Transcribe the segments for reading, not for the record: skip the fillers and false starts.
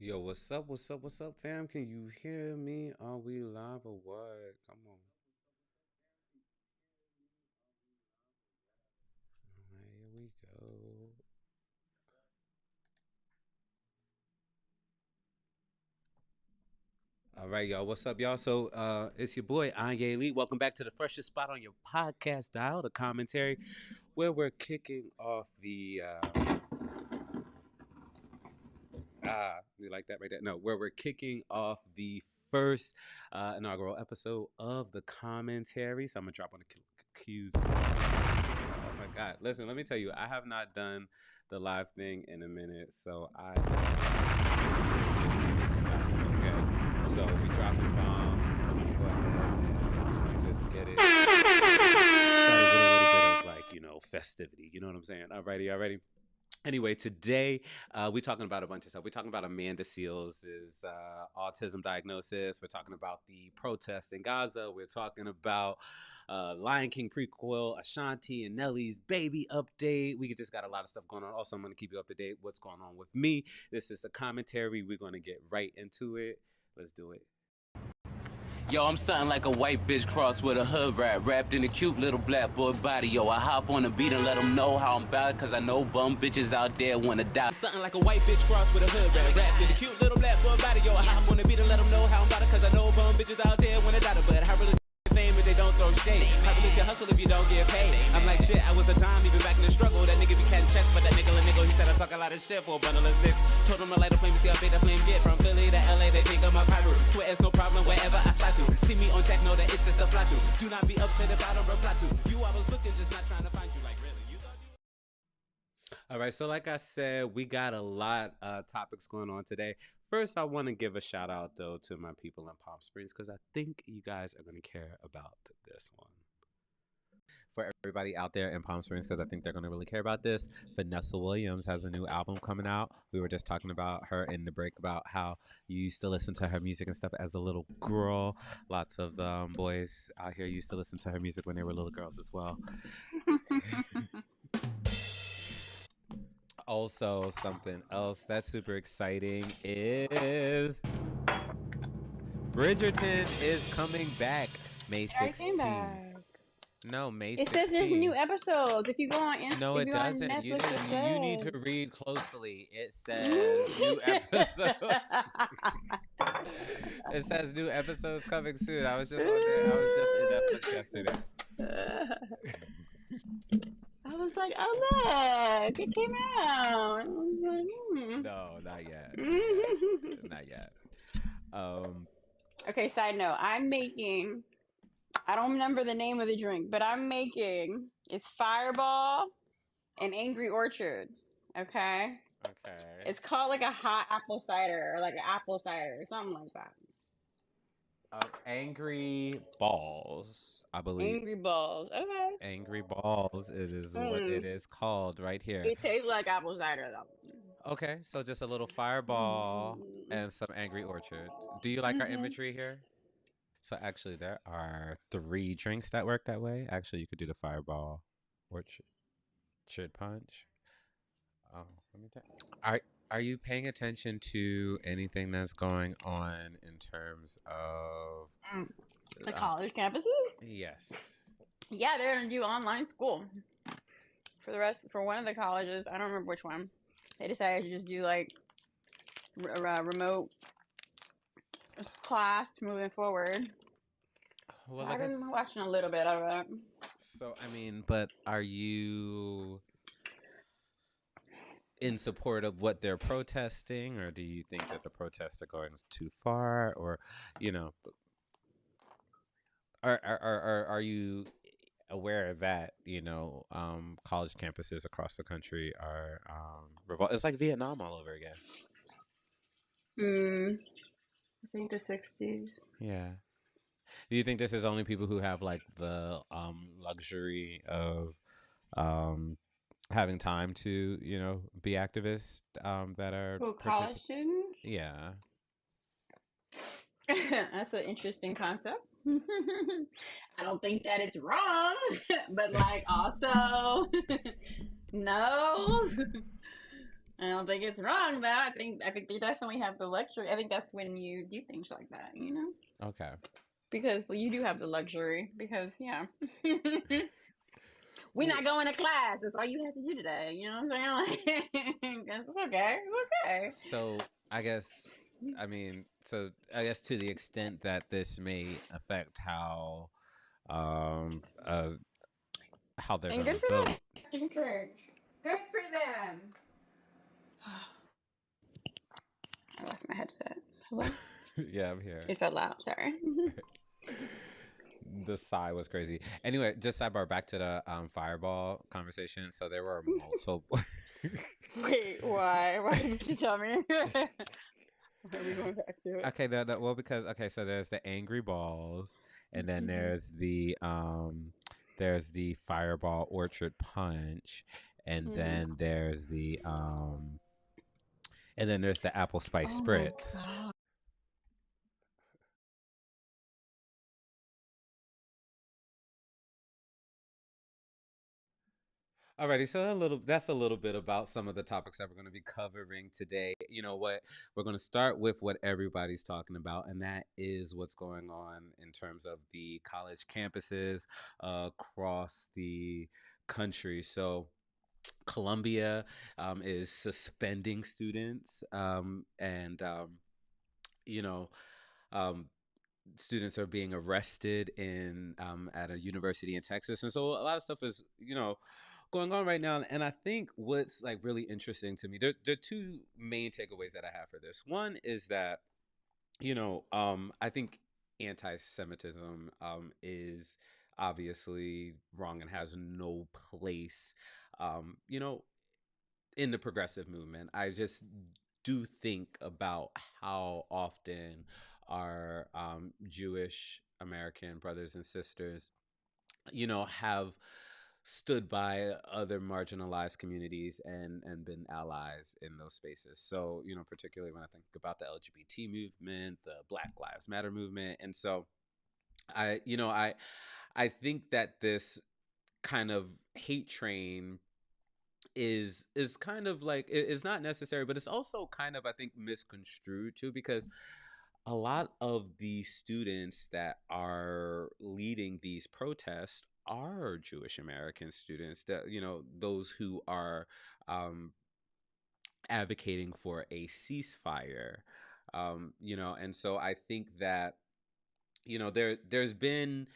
Yo, what's up? What's up? What's up, fam? Can you hear me? Are we live or what? Come on. All right, here we go. All right, y'all. What's up, y'all? It's your boy Anye Lee. Welcome back to the freshest spot on your podcast dial, the commentary, where we're kicking off the you like that right there? No, where we're kicking off the first inaugural episode of the commentary. So I'm gonna drop on the cues. Oh my god! Listen, let me tell you, I have not done the live thing in a minute, so I. Okay, so we dropping bombs. Go ahead and just get it started with a little bit of festivity. You know what I'm saying? Alrighty. Anyway, today we're talking about a bunch of stuff. We're talking about Amanda Seals' autism diagnosis. We're talking about the protests in Gaza. We're talking about Lion King prequel, Ashanti and Nelly's baby update. We just got a lot of stuff going on. Also, I'm going to keep you up to date what's going on with me. This is the commentary. We're going to get right into it. Let's do it. Yo, I'm something like a white bitch crossed with a hood rat, wrapped in a cute little black boy body. Yo, I hop on the beat and let them know how I'm bad, cause I know bum bitches out there wanna die. I'm something like a white bitch crossed with a hood rat, wrapped in a cute little black boy body. Yo, I hop on the beat and let them know how I'm bad, cause I know bum bitches out there wanna die. But how really fame if they don't throw shade? How really can hustle if you don't get paid? I'm like shit, I was a time even back in the struggle. That nigga be catching checks, but that nickel, he said I talk a lot of shit for a bundle of sticks. Told him I light a flame, see how big that flame get. From Philly to LA, they think I'm a pirate. Swear it's no problem wherever I slide to. See me on tech, know that it's just a fly through. Do not be upset if I don't reply to you. I was looking, just not trying to find you. Like really, you thought you. All right, so like I said, we got a lot of topics going on today. First, I want to give a shout out though to my people in Palm Springs because I think you guys are going to care about this one. For everybody out there in Palm Springs, because I think they're going to really care about this, Vanessa Williams has a new album coming out. We were just talking about her in the break about how you used to listen to her music and stuff as a little girl. Lots of boys out here used to listen to her music when they were little girls as well. Also, something else that's super exciting is Bridgerton is coming back May I came 16th. back. No, May It 16th. says there's new episodes. If you go on No, if it you go on doesn't. You Netflix, didn't. You need to it read closely. It says new episodes. It says new episodes coming soon. I was just on there. I was just in Netflix yesterday. says. I was like, oh look, it came out. I was like, No, not yet. Not yet. Okay, side note. I don't remember the name of the drink, but it's Fireball and Angry Orchard. Okay? Okay. It's called like a hot apple cider or like an apple cider or something like that. Angry Balls, I believe. Angry Balls. Okay. Angry Balls. It is what it Mm. is called right here. It tastes like apple cider though. Okay, so just a little Fireball and some Angry Orchard. Do you like our Mm-hmm. imagery here? So actually, there are 3 drinks that work that way. Actually, you could do the Fireball Orchard Punch. Oh, let me tell. Are you paying attention to anything that's going on in terms of The uh, college campuses? yes. Yeah, they're gonna do online school for one of the colleges. I don't remember which one. They decided to just do like remote class moving forward. Well, I've like I been watching a little bit of it. so I mean, but are you in support of what they're protesting, or do you think that the protests are going too far, or you know, are you aware that college campuses across the country are it's like Vietnam all over again? I think the 60s. Yeah. Do you think this is only people who have like the luxury of um having time to be activists that are Well, college students? Yeah. That's an interesting concept. I don't think that it's wrong, but like also, no. I don't think it's wrong though. I think they definitely have the luxury. I think that's when you do things like that, you know? Okay. Because you do have the luxury. Because yeah. We're Well, not going to class. That's all you have to do today. You know what I'm saying? Like, it's okay. It's so I mean, so I guess to the extent that this may affect um uh how they're okay. And gonna good for them. vote. Good for them. I lost my headset. Hello? Yeah, I'm here. It fell out. Sorry. The sigh was crazy. Anyway, just sidebar back to the fireball conversation. So there were multiple. Wait, why? Why did you tell me? Why are we going back to it? Okay, no, well, because okay, so there's the angry balls, and then Hmm. there's the fireball orchard punch, and Hmm. then there's the apple spice Oh my spritz. god. Alrighty, so that's a little bit about some of the topics that we're going to be covering today. You know what? We're going to start with what everybody's talking about, and that is what's going on in terms of the college campuses across the country. So Columbia is suspending students, and you know, um, students are being arrested in at a university in Texas, and so a lot of stuff is going on right now. And I think what's like really interesting to me, there are two main takeaways that I have for this. One is that I think anti-Semitism is obviously wrong and has no place, you know, in the progressive movement. I just do think about how often our Jewish American brothers and sisters, have stood by other marginalized communities and been allies in those spaces. So, particularly when I think about the LGBT movement, the Black Lives Matter movement. And so I think that this kind of hate train is kind of like it's not necessary, but it's also kind of, I think, misconstrued too, because a lot of the students that are leading these protests are Jewish American students, that those who are um, advocating for a ceasefire. And so I think that there's been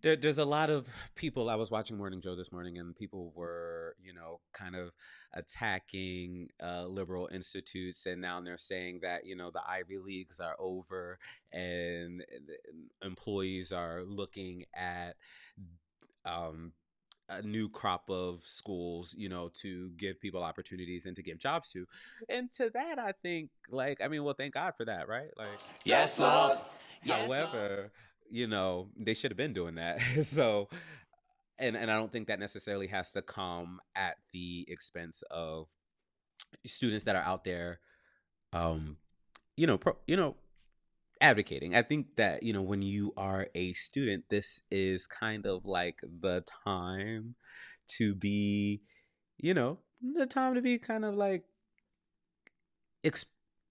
there's a lot of people. I was watching Morning Joe this morning, and people were, kind of attacking liberal institutes, and now they're saying that the Ivy Leagues are over, and employees are looking at um, a new crop of schools, to give people opportunities and to give jobs to. And to that, I think, like, I mean, well, thank God for that, right? Like, Yes, Lord. however, they should have been doing that. So, and I don't think that necessarily has to come at the expense of students that are out there, um, advocating. I think that, when you are a student, this is kind of like the time to be, the time to be kind of like ex-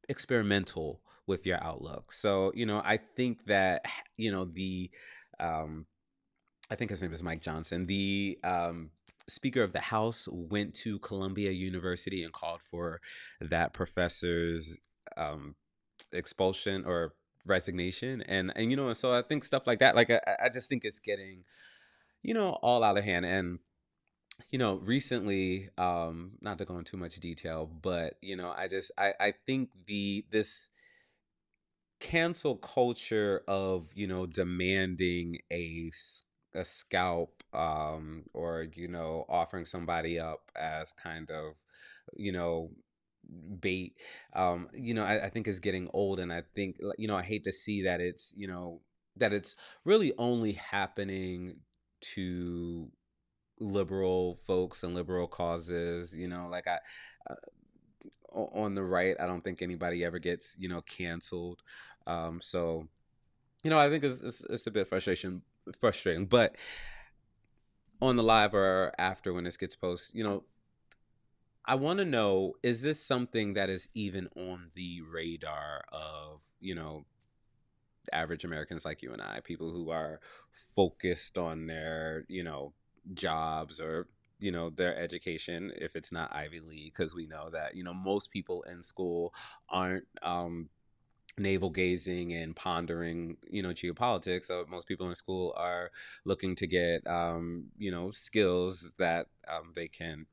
experimental with your outlook. So, I think that, the um I think his name is Mike Johnson. The Speaker of the House went to Columbia University and called for that professor's um, expulsion or resignation, and so I think stuff like that. Like I just think it's getting all out of hand. And recently, not to go into too much detail, but I think this cancel culture of demanding a scalp, or offering somebody up as kind of you know bait, I think is getting old. And I think, I hate to see that it's really only happening to liberal folks and liberal causes. Like uh, on the right, I don't think anybody ever gets canceled. So I think it's a bit frustrating. But on the live or after, when this gets posted, I want to know, is this something that is even on the radar of, average Americans like you and I, people who are focused on their, jobs or, their education, if it's not Ivy League, because we know that, most people in school aren't navel gazing and pondering, geopolitics. So most people in school are looking to get, skills that they can,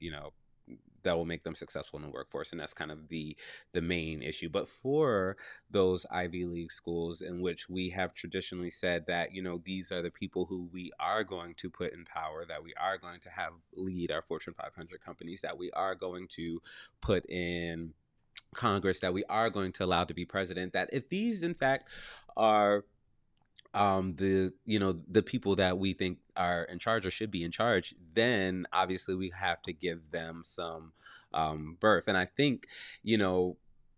that will make them successful in the workforce, and that's kind of the main issue. But for those Ivy League schools in which we have traditionally said that, these are the people who we are going to put in power, that we are going to have lead our Fortune 500 companies, that we are going to put in Congress, that we are going to allow to be president, that if these in fact are the people that we think are in charge or should be in charge, then obviously we have to give them some birth. And I think,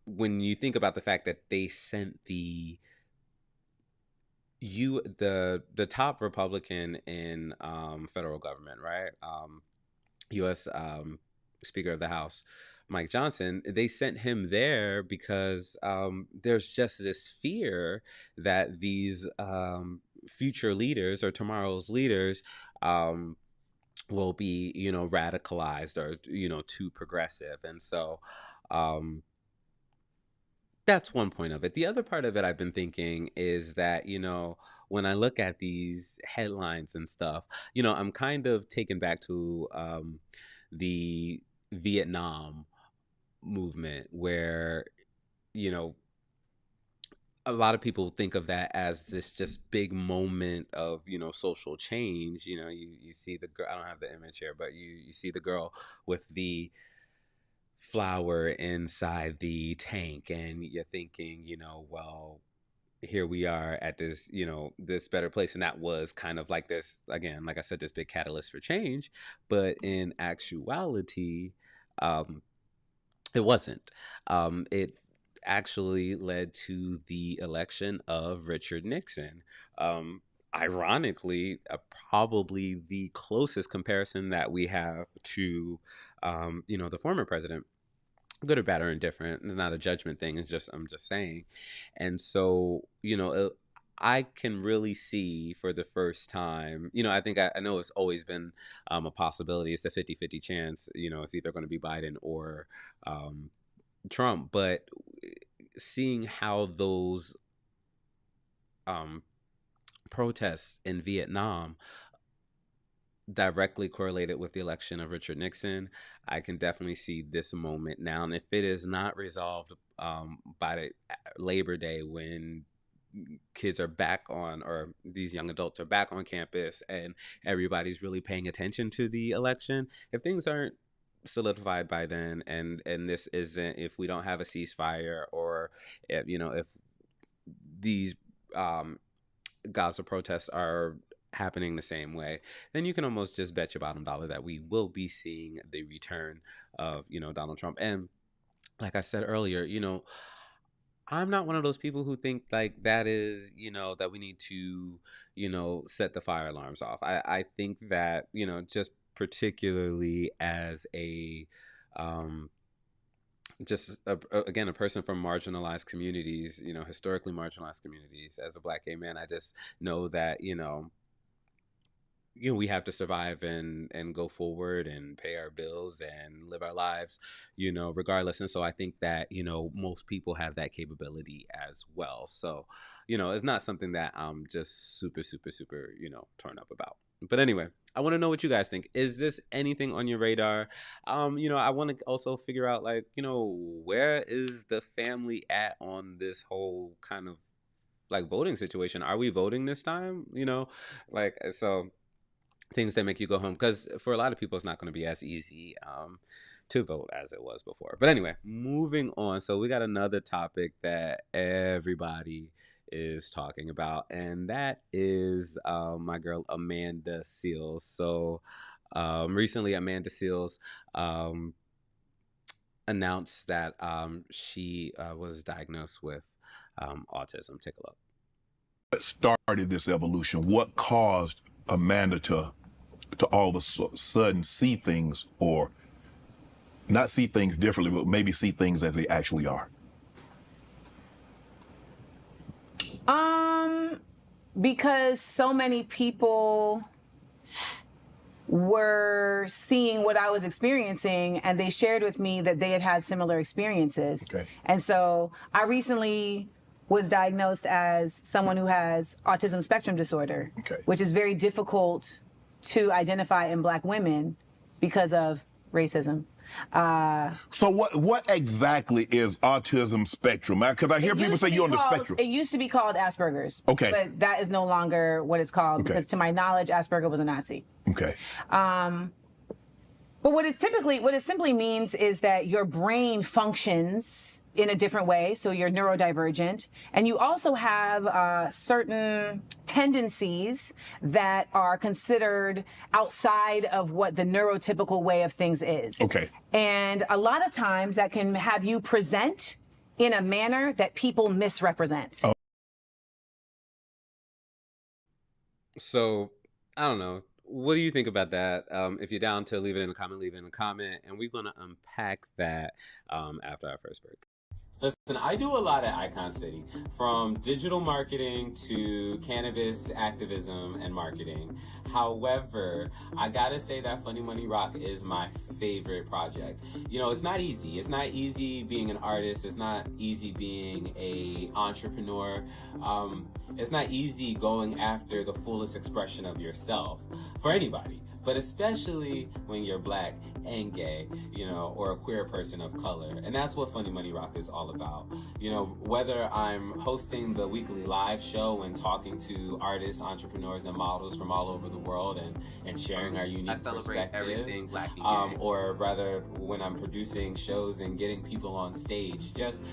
when you think about the fact that they sent the top Republican in federal government, right, U.S. Speaker of the House, Mike Johnson, they sent him there because there's just this fear that these future leaders or tomorrow's leaders will be, radicalized or, too progressive. And so that's one point of it. The other part of it I've been thinking is that, when I look at these headlines and stuff, I'm kind of taken back to the Vietnam movement, where, you know, a lot of people think of that as this just big moment of, social change. You see the girl, I don't have the image here, but you see the girl with the flower inside the tank, and you're thinking, well, here we are at this, this better place. And that was kind of like this, again, like I said, this big catalyst for change. But in actuality, um, it wasn't. It actually led to the election of Richard Nixon. Ironically, probably the closest comparison that we have to, the former president. Good or bad or indifferent. It's not a judgment thing. I'm just saying. And so, I can really see for the first time, I think I know it's always been a possibility. It's a 50-50 chance, it's either going to be Biden or Trump. But seeing how those protests in Vietnam directly correlated with the election of Richard Nixon, I can definitely see this moment now. And if it is not resolved by the Labor Day, when kids are back on, or these young adults are back on campus and everybody's really paying attention to the election, if things aren't solidified by then, and this isn't, if we don't have a ceasefire, or if these Gaza protests are happening the same way, then you can almost just bet your bottom dollar that we will be seeing the return of, Donald Trump. And like I said earlier, I'm not one of those people who think like that is, that we need to, set the fire alarms off. I think that, just particularly as a, again, a person from marginalized communities, historically marginalized communities, as a Black gay man, I just know that, we have to survive and go forward and pay our bills and live our lives, regardless. And so I think that, most people have that capability as well. So, it's not something that I'm just super, super, super, torn up about. But anyway, I want to know what you guys think. Is this anything on your radar? I want to also figure out, like, where is the family at on this whole kind of like voting situation? Are we voting this time? Like, so things that make you go home, because for a lot of people it's not going to be as easy to vote as it was before. But anyway, moving on. So we got another topic that everybody is talking about, and that is my girl Amanda Seales. So recently Amanda Seales announced that she was diagnosed with autism. Take a look. What started this evolution? What caused Amanda to all of a sudden see things, or not see things differently, but maybe see things as they actually are? Because so many people were seeing what I was experiencing, and they shared with me that they had had similar experiences. Okay. And so I recently was diagnosed as someone who has autism spectrum disorder, Okay. which is very difficult to identify in Black women because of racism. So what exactly is autism spectrum? Because I hear It people used say to be you're on the called- spectrum. It used to be called Asperger's. Okay. But that is no longer what it's called Okay. because, to my knowledge, Asperger was a Nazi. Okay. But what it simply means is that your brain functions in a different way, so you're neurodivergent, and you also have certain tendencies that are considered outside of what the neurotypical way of things is. Okay. And a lot of times that can have you present in a manner that people misrepresent. Oh. So, I don't know. What do you think about that? If you're down to leave it in a comment, leave it in a comment, and we're going to unpack that after our first break. Listen, I do a lot at Icon City, from digital marketing to cannabis activism and marketing. However, I gotta say that Funny Money Rock is my favorite project. You know, it's not easy. It's not easy being an artist. It's not easy being an entrepreneur. It's not easy going after the fullest expression of yourself for anybody, but especially when you're Black and gay, you know, or a queer person of color. And that's what Funny Money Rock is all about. You know, whether I'm hosting the weekly live show and talking to artists, entrepreneurs, and models from all over the world and sharing our unique perspectives, everything Black and gay. or rather when I'm producing shows and getting people on stage, just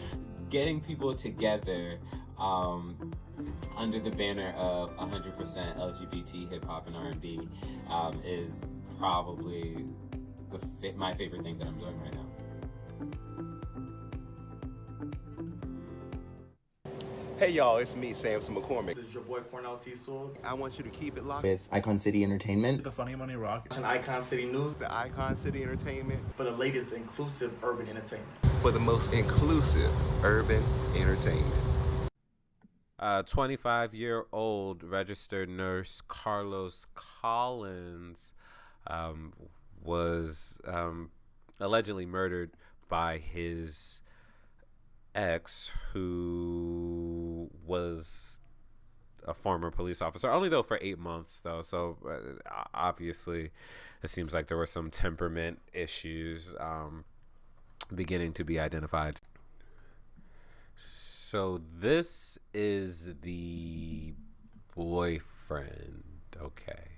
getting people together under the banner of 100% LGBT hip hop and R&B is probably my favorite thing that I'm doing right now. Hey y'all, it's me, Samson McCormick. This is your boy Cornell Cecil. I want you to keep it locked with Icon City Entertainment, The Funny Money Rock, and Icon City News, the Icon City Entertainment, for the latest inclusive urban entertainment. for the most inclusive urban entertainment. 25-year-old registered nurse Carlos Collins was allegedly murdered by his ex, who was a former police officer, only though for 8 months though. So obviously it seems like there were some temperament issues beginning to be identified. So this is the boyfriend, okay.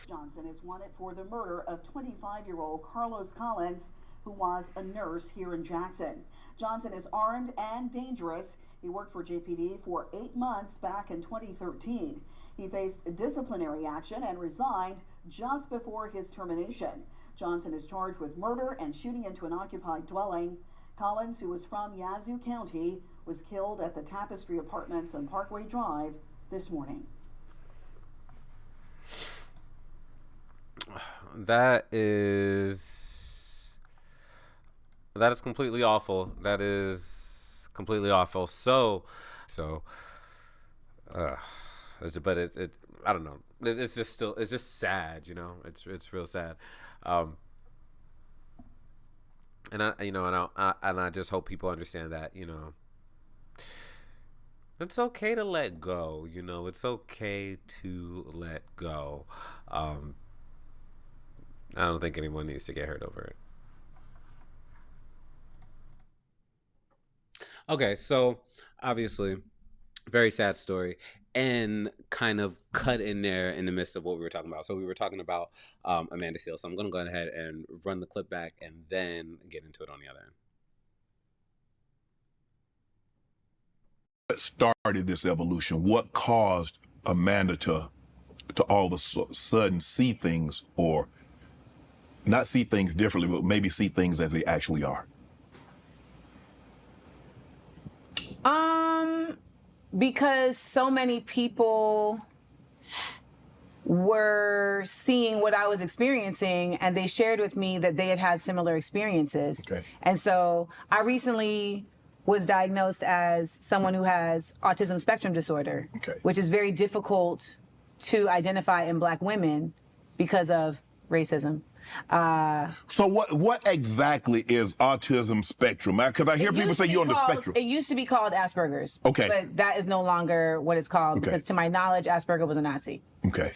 Johnson is wanted for the murder of 25-year-old Carlos Collins, who was a nurse here in Jackson. Johnson is armed and dangerous. He worked for JPD for 8 months back in 2013. He faced disciplinary action and resigned just before his termination. Johnson is charged with murder and shooting into an occupied dwelling. Collins, who was from Yazoo County, was killed at the Tapestry Apartments on Parkway Drive this morning. That is completely awful. That is completely awful. But it I don't know. It's just sad, you know. It's real sad. And I just hope people understand that, you know, it's okay to let go, you know. It's okay to let go. I don't think anyone needs to get hurt over it. Okay, so obviously, very sad story, and kind of cut in there in the midst of what we were talking about. So we were talking about Amanda Seales. So I'm going to go ahead and run the clip back and then get into it on the other end. What started this evolution? What caused Amanda to all of a sudden see things, or not see things differently, but maybe see things as they actually are? Because so many people were seeing what I was experiencing, and they shared with me that they had had similar experiences. Okay. And so I recently was diagnosed as someone who has autism spectrum disorder, Okay. which is very difficult to identify in Black women because of racism. So what exactly is autism spectrum? Because I hear It people used say to be you're on the called- spectrum. It used to be called Asperger's. Okay. But that is no longer what it's called Okay. because, to my knowledge, Asperger was a Nazi. Okay.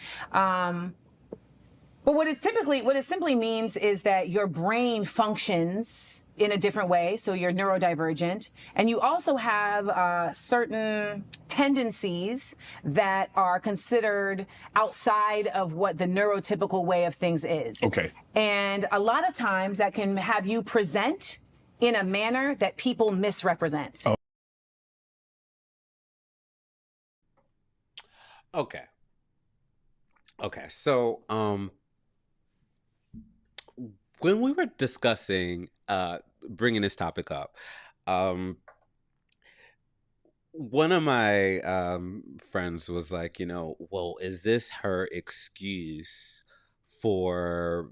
But what it simply means is that your brain functions in a different way, so you're neurodivergent, and you also have certain tendencies that are considered outside of what the neurotypical way of things is. Okay. And a lot of times that can have you present in a manner that people misrepresent. Oh. Okay. So, when we were discussing bringing this topic up, one of my friends was like, well, is this her excuse for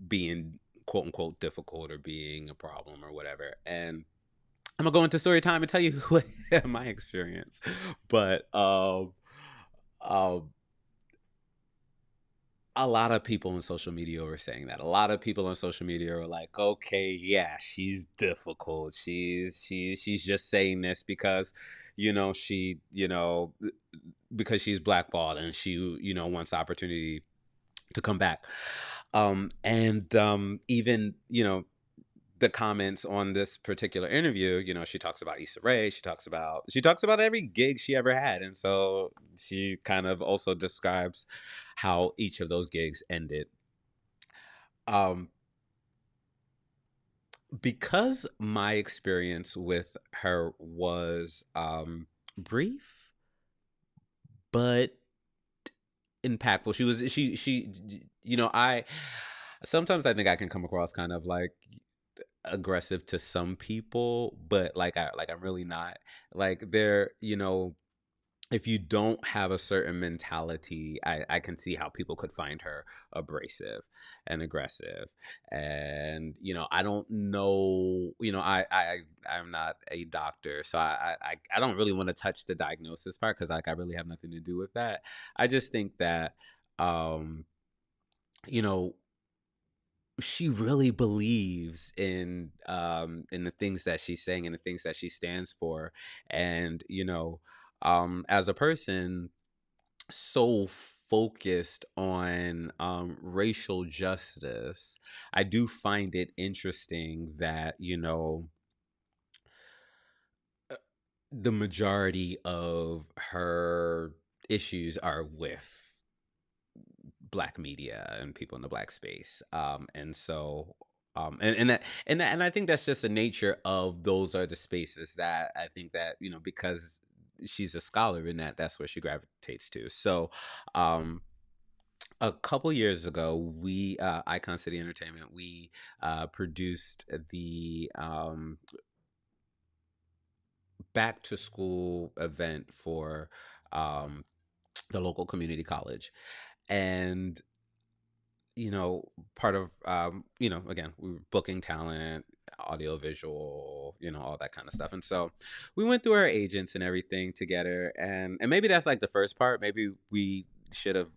being quote unquote difficult or being a problem or whatever? And I'm gonna go into story time and tell you my experience, but a lot of people on social media were saying that. A lot of people on social media were like, okay, yeah, she's difficult. She's just saying this because, because she's blackballed and she, wants opportunity to come back. Even, the comments on this particular interview, she talks about Issa Rae, she talks about every gig she ever had. And so she kind of also describes how each of those gigs ended. Because my experience with her was brief but impactful. I sometimes I think I can come across kind of like aggressive to some people, but I'm really not. Like if you don't have a certain mentality, I can see how people could find her abrasive and aggressive. And I don't know, I'm not a doctor, so I don't really want to touch the diagnosis part because I really have nothing to do with that. I just think that she really believes in the things that she's saying and the things that she stands for. And as a person so focused on racial justice, I do find it interesting that the majority of her issues are with Black media and people in the Black space. And so and I think that's just the nature of those are the spaces that I think that, because she's a scholar in that's where she gravitates to. So a couple years ago, we Icon City Entertainment, we produced the back to school event for the local community college. And part of again, we were booking talent, audio visual, all that kind of stuff. And so we went through our agents and everything together, and maybe that's like the first part. Maybe we should have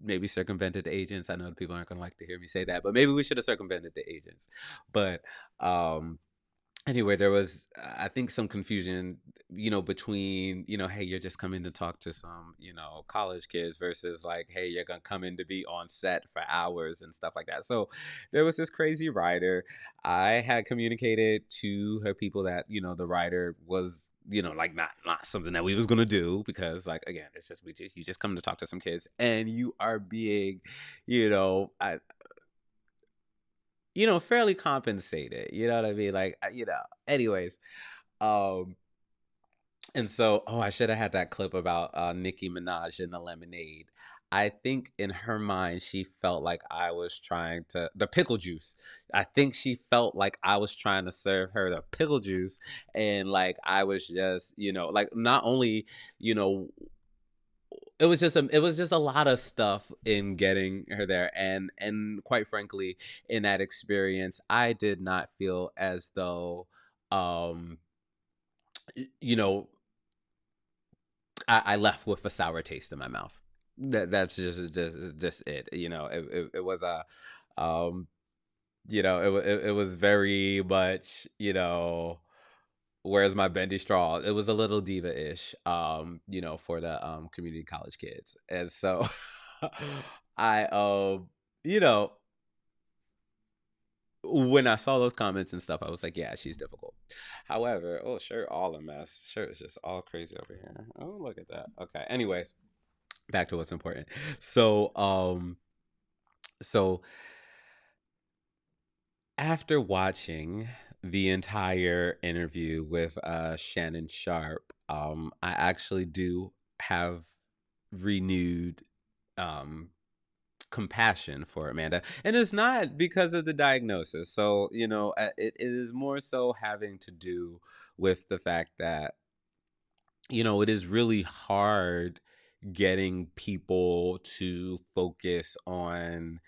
maybe circumvented the agents. I know people aren't gonna like to hear me say that, but maybe we should have circumvented the agents. But anyway, there was, I think, some confusion, between, hey, you're just coming to talk to some, college kids versus like, hey, you're going to come in to be on set for hours and stuff like that. So there was this crazy writer. I had communicated to her people that, the writer was, like not something that we was going to do because, like, again, it's just, you just come to talk to some kids and you are being, fairly compensated, you know what I mean? Like, anyways. And so, I should have had that clip about Nicki Minaj and the lemonade. I think in her mind, she felt like I was trying to, the pickle juice. I think she felt like I was trying to serve her the pickle juice. And like, I was just, like, not only, it was just a lot of stuff in getting her there, and quite frankly, in that experience, I did not feel as though, um, you know, I left with a sour taste in my mouth. That's just it. You know, it was a, um, it was very much, where's my bendy straw? It was a little diva-ish, for the community college kids. And so I you know, when I saw those comments and stuff, I was like, yeah, she's difficult. However, oh, shirt all a mess. Shirt is just all crazy over here. Oh, look at that. Okay. Anyways, back to what's important. So after watching the entire interview with Shannon Sharp, I actually do have renewed um, compassion for Amanda. And it's not because of the diagnosis. So, it is more so having to do with the fact that, it is really hard getting people to focus on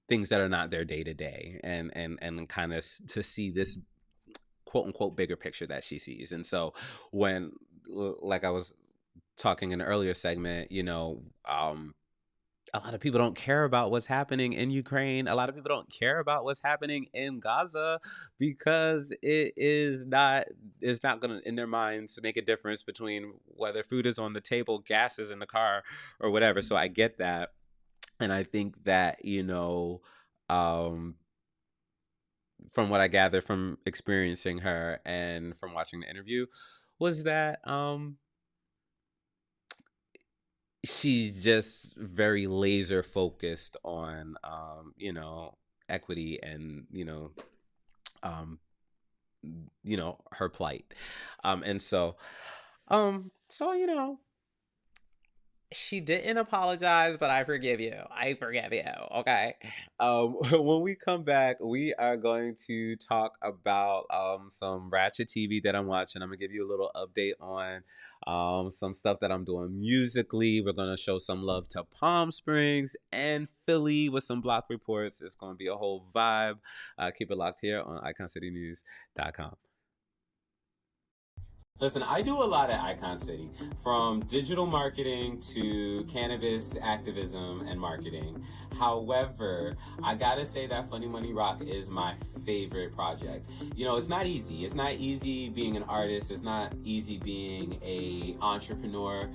things that are not their day to day, and kind of to see this quote unquote bigger picture that she sees. And so when, like I was talking in an earlier segment, a lot of people don't care about what's happening in Ukraine. A lot of people don't care about what's happening in Gaza because it's not going to, in their minds, make a difference between whether food is on the table, gas is in the car, or whatever. So I get that. And I think that, um, from what I gather from experiencing her and from watching the interview, was that she's just very laser focused on equity and um her plight, and so she didn't apologize, but I forgive you. I forgive you. Okay. When we come back, we are going to talk about some Ratchet TV that I'm watching. I'm gonna give you a little update on some stuff that I'm doing musically. We're gonna show some love to Palm Springs and Philly with some block reports. It's gonna be a whole vibe. Keep it locked here on iconcitynews.com. Listen, I do a lot at Icon City, from digital marketing to cannabis activism and marketing. However, I gotta say that Funny Money Rock is my favorite project. It's not easy. It's not easy being an artist. It's not easy being a entrepreneur.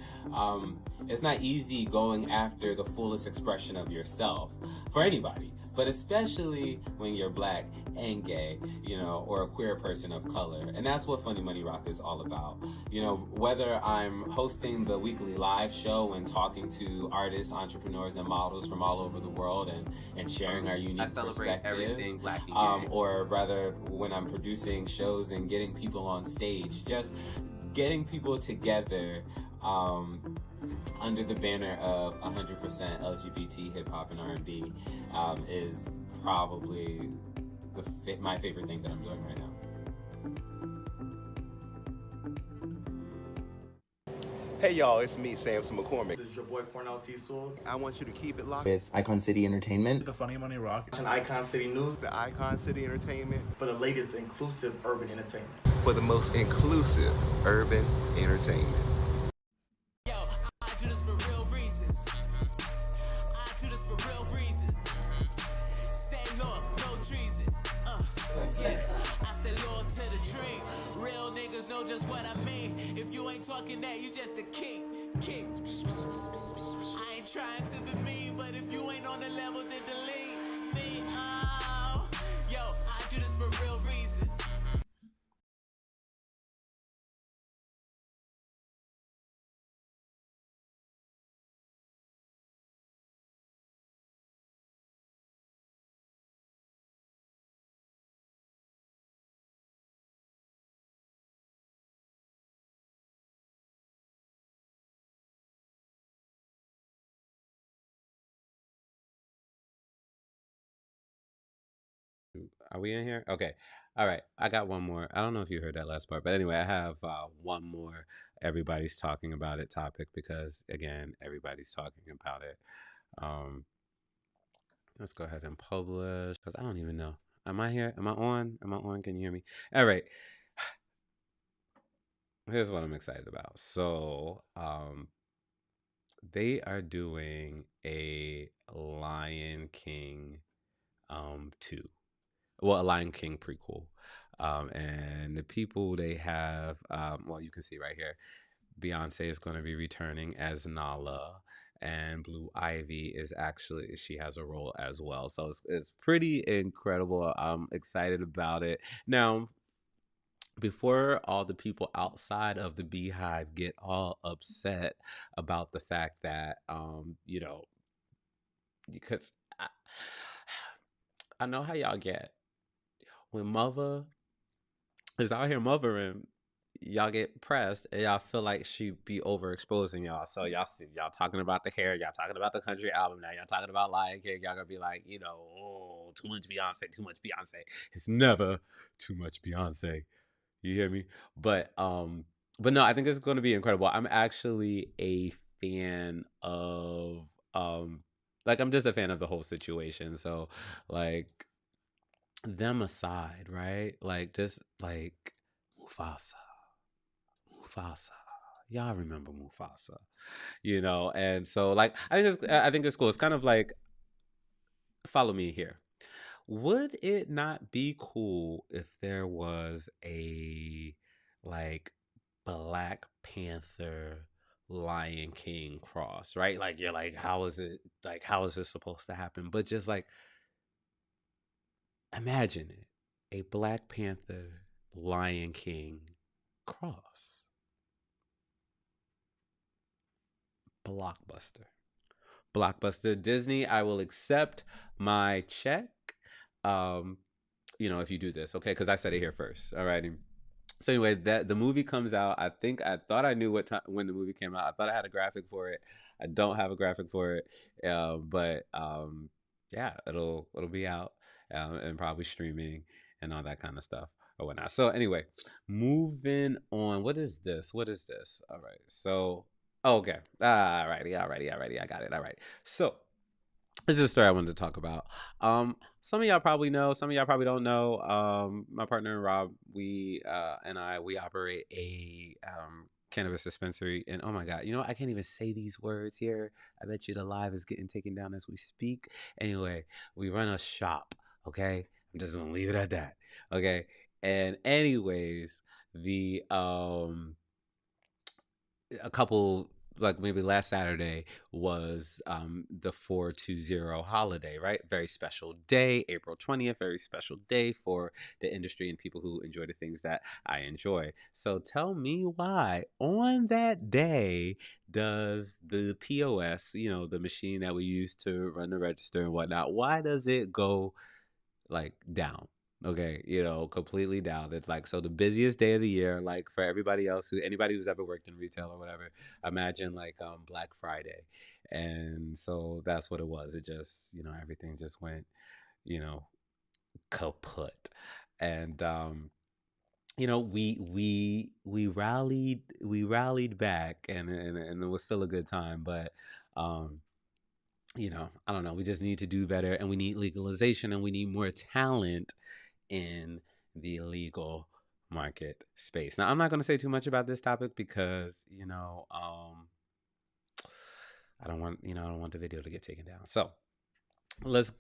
It's not easy going after the fullest expression of yourself for anybody. But especially when you're Black and gay, or a queer person of color. And that's what Funny Money Rock is all about. Whether I'm hosting the weekly live show and talking to artists, entrepreneurs, and models from all over the world and sharing our unique perspectives, everything Black and gay. Or rather, when I'm producing shows and getting people on stage, just getting people together under the banner of 100% LGBT hip hop and R&B is probably my favorite thing that I'm doing right now. Hey y'all, it's me, Samson McCormick. This is your boy Cornell Cecil. I want you to keep it locked with Icon City Entertainment, The Funny Money Rock, and Icon City News, the Icon City Entertainment, for the latest inclusive urban entertainment. For the most inclusive urban entertainment. Yo, I do this for real reasons. I do this for real reasons. Stay low, no treason. Yeah, I stay loyal to the dream. Real niggas know just what I mean. If you ain't talking that, you just a king. I ain't trying to be mean, but if you ain't on the level, then delete me. Oh, yo, I do this for real reasons. Are we in here? Okay. All right, I got one more. I don't know if you heard that last part, but anyway, I have one more. Everybody's talking about it topic because again, everybody's talking about it. Um, let's go ahead and publish because I don't even know. Am I here? Am I on? Am I on? Can you hear me? All right. Here's what I'm excited about. So, they are doing a Lion King 2. Well, a Lion King prequel. And the people they have, well, you can see right here, Beyonce is going to be returning as Nala, and Blue Ivy is actually, she has a role as well. So it's pretty incredible. I'm excited about it. Now, before all the people outside of the Beehive get all upset about the fact that, because I know how y'all get when mother is out here mothering, y'all get pressed and y'all feel like she be overexposing y'all. So y'all see y'all talking about the hair, y'all talking about the country album now, y'all talking about Lion King, y'all gonna be like, oh, too much Beyonce, too much Beyonce. It's never too much Beyonce. You hear me? But no, I think it's gonna be incredible. I'm actually a fan of like I'm just a fan of the whole situation. So like them aside, right? Like just like Mufasa. Mufasa. Y'all remember Mufasa, and so like I think it's cool. It's kind of like follow me here. Would it not be cool if there was a like Black Panther Lion King cross, right? Like you're like, how is it like how is this supposed to happen? But just like imagine it. A Black Panther Lion King cross. Blockbuster. Blockbuster. Disney, I will accept my check. Um, if you do this, okay? Because I said it here first. All righty. So anyway, that the movie comes out. I thought I knew what time when the movie came out. I thought I had a graphic for it. I don't have a graphic for it, but yeah, it'll be out and probably streaming and all that kind of stuff or whatnot. So anyway, moving on. What is this? What is this? All right. So okay. Alrighty. I got it. All right. So this is a story I wanted to talk about. Some of y'all probably know, some of y'all probably don't know. My partner Rob, we operate a cannabis dispensary, and oh my god, I can't even say these words here. I bet you the live is getting taken down as we speak. Anyway, we run a shop. Okay, I'm just gonna leave it at that. Okay, and anyways, the a couple like maybe last Saturday was the 420 holiday, right? Very special day, April 20th, very special day for the industry and people who enjoy the things that I enjoy. So tell me why on that day does the POS, the machine that we use to run the register and whatnot, why does it go like down? Okay, completely down. It's like, so the busiest day of the year, like for everybody else anybody who's ever worked in retail or whatever, imagine like Black Friday. And so that's what it was. It just, everything just went, you know, kaput. And we rallied back and it was still a good time, but I don't know, we just need to do better and we need legalization and we need more talent in the legal market space. Now, I'm not going to say too much about this topic because, I don't want the video to get taken down. So let's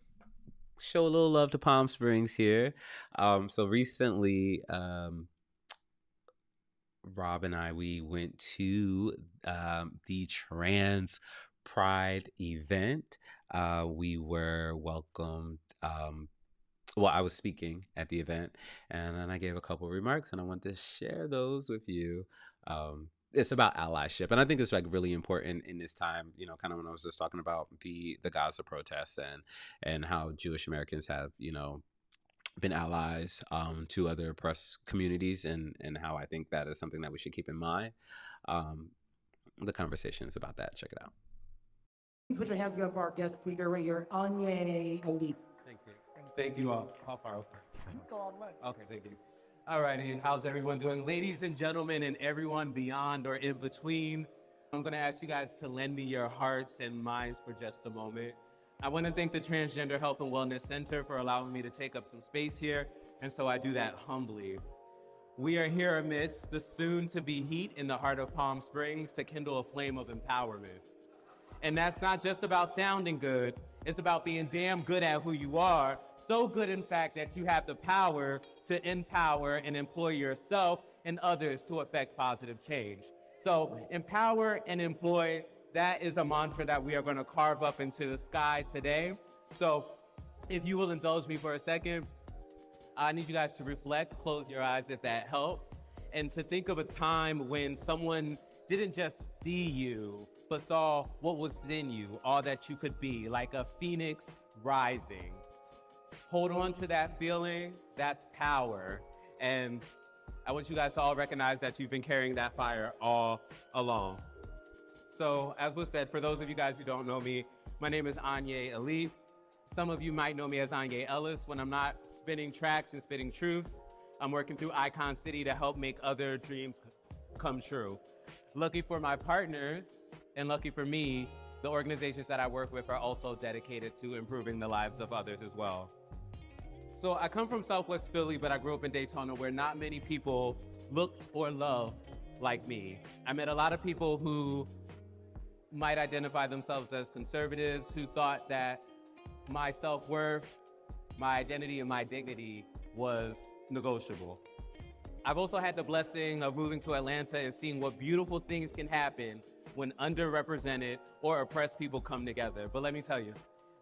show a little love to Palm Springs here. So recently, Rob and I, we went to the Trans Pride event. We were welcomed. I was speaking at the event, and then I gave a couple of remarks, and I want to share those with you. It's about allyship, and I think it's like really important in this time. Kind of when I was just talking about the Gaza protests and how Jewish Americans have been allies to other oppressed communities, and how I think that is something that we should keep in mind. The conversation is about that. Check it out. Put your hands up for our guest speaker right here, Anya Ali. Thank you all. How far? Go all the way. Okay, thank you. All righty, how's everyone doing? Ladies and gentlemen, and everyone beyond or in between, I'm gonna ask you guys to lend me your hearts and minds for just a moment. I wanna thank the Transgender Health and Wellness Center for allowing me to take up some space here, and so I do that humbly. We are here amidst the soon-to-be heat in the heart of Palm Springs to kindle a flame of empowerment. And that's not just about sounding good, it's about being damn good at who you are, so good in fact that you have the power to empower and employ yourself and others to affect positive change. So empower and employ, that is a mantra that we are going to carve up into the sky today. So if you will indulge me for a second, I need you guys to reflect, close your eyes if that helps, and to think of a time when someone didn't just see you, but saw what was in you, all that you could be, like a phoenix rising. Hold on to that feeling, that's power. And I want you guys to all recognize that you've been carrying that fire all along. So as was said, for those of you guys who don't know me, my name is Anye Ali. Some of you might know me as Anye Ellis. When I'm not spinning tracks and spitting truths, I'm working through Icon City to help make other dreams come true. Lucky for my partners, and lucky for me, the organizations that I work with are also dedicated to improving the lives of others as well. So I come from Southwest Philly, but I grew up in Daytona where not many people looked or loved like me. I met a lot of people who might identify themselves as conservatives, who thought that my self-worth, my identity, and my dignity was negotiable. I've also had the blessing of moving to Atlanta and seeing what beautiful things can happen when underrepresented or oppressed people come together. But let me tell you,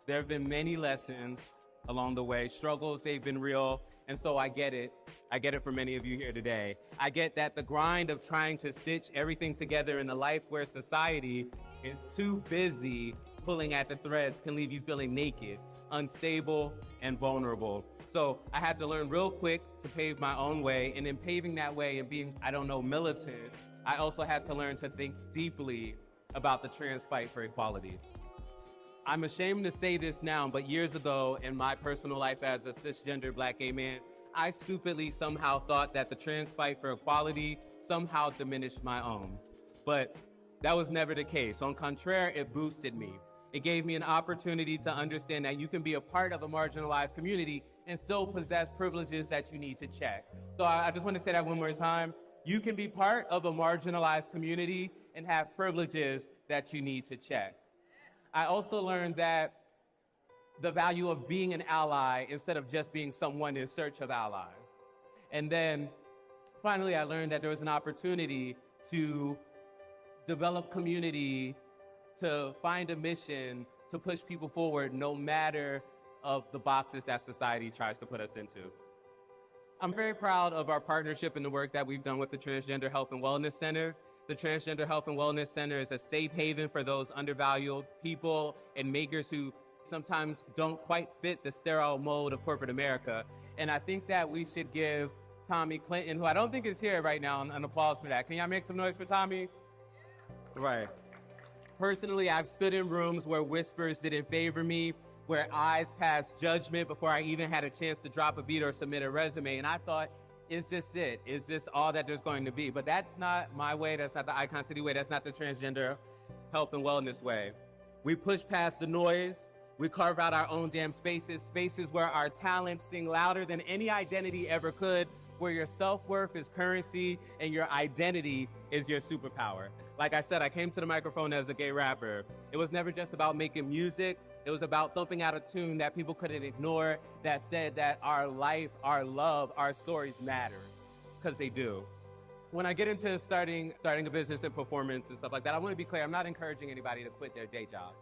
there have been many lessons along the way, struggles, they've been real, and so I get it. I get it for many of you here today. I get that the grind of trying to stitch everything together in a life where society is too busy pulling at the threads can leave you feeling naked, unstable, and vulnerable. So I had to learn real quick to pave my own way, and in paving that way and being, militant, I also had to learn to think deeply about the trans fight for equality. I'm ashamed to say this now, but years ago in my personal life as a cisgender Black gay man, I stupidly somehow thought that the trans fight for equality somehow diminished my own. But that was never the case. On contraire, it boosted me. It gave me an opportunity to understand that you can be a part of a marginalized community and still possess privileges that you need to check. So I just want to say that one more time. You can be part of a marginalized community and have privileges that you need to check. I also learned that the value of being an ally instead of just being someone in search of allies. And then finally, I learned that there was an opportunity to develop community, to find a mission, to push people forward no matter of the boxes that society tries to put us into. I'm very proud of our partnership and the work that we've done with the Transgender Health and Wellness Center. The Transgender Health and Wellness Center is a safe haven for those undervalued people and makers who sometimes don't quite fit the sterile mold of corporate America. And I think that we should give Tommy Clinton, who I don't think is here right now, an applause for that. Can y'all make some noise for Tommy? Right. Personally, I've stood in rooms where whispers didn't favor me, where eyes passed judgment before I even had a chance to drop a beat or submit a resume. And I thought, is this it? Is this all that there's going to be? But that's not my way. That's not the Icon City way. That's not the Transgender Health and Wellness way. We push past the noise. We carve out our own damn spaces, spaces where our talents sing louder than any identity ever could, where your self-worth is currency and your identity is your superpower. Like I said, I came to the microphone as a gay rapper. It was never just about making music. It was about thumping out a tune that people couldn't ignore, that said that our life, our love, our stories matter, because they do. When I get into starting a business and performance and stuff like that, I want to be clear, I'm not encouraging anybody to quit their day jobs.